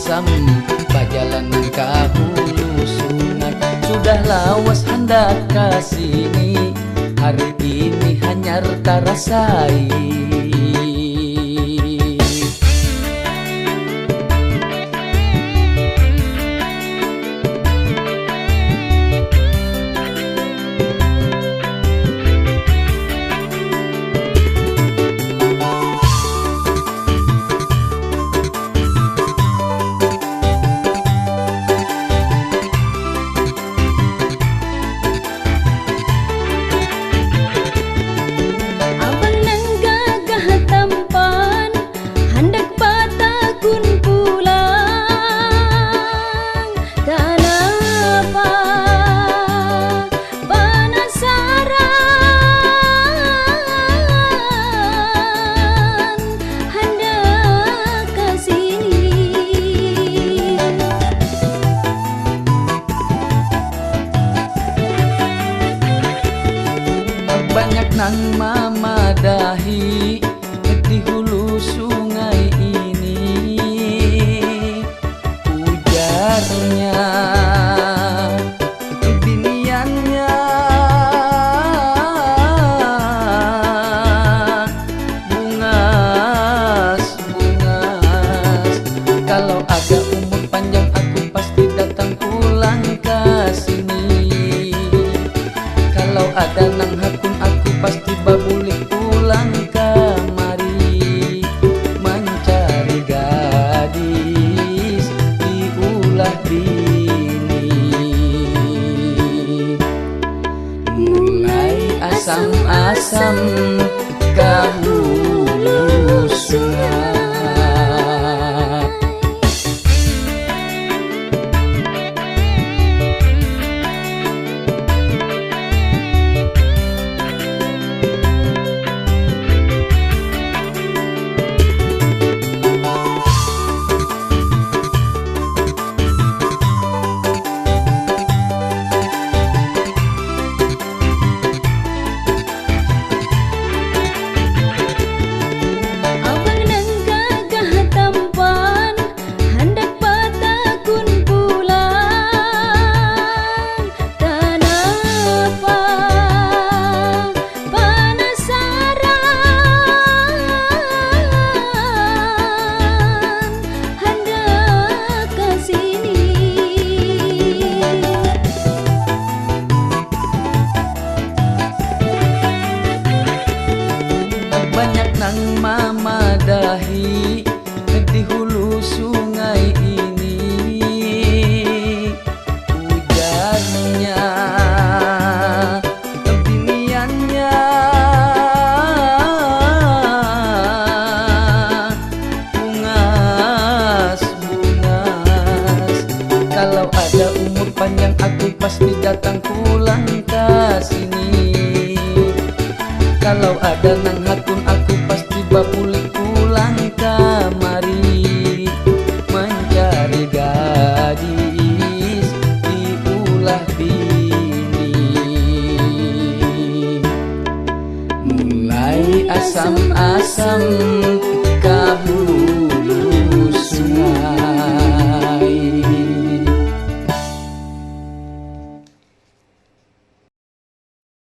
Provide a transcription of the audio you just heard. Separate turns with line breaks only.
asam bajalanan ka hulu sungai. Sudah lawas hendak kasini, hari ini hanyar tarasai. Banyak nang mamadahi di hulu sungai ini, ujarnya biniannya bungas bungas. Kalau ada umur panjang aku pasti datang pulang ke sini. Kalau ada nang hakun aku pasti babulik pulang kemari, mencari gadis diulah bini. Mulai asam-asam ke hulu sungai. Banyak nang mamadahi di hulu sungai ini, ujarnya biniannya bungas bungas. Kalau ada umur panjang aku pasti datang pulang ke sini. Kalau ada nang hakun aku pasti babulik pulang kemari, mencari gadis diulah bini. Mulai asam-asam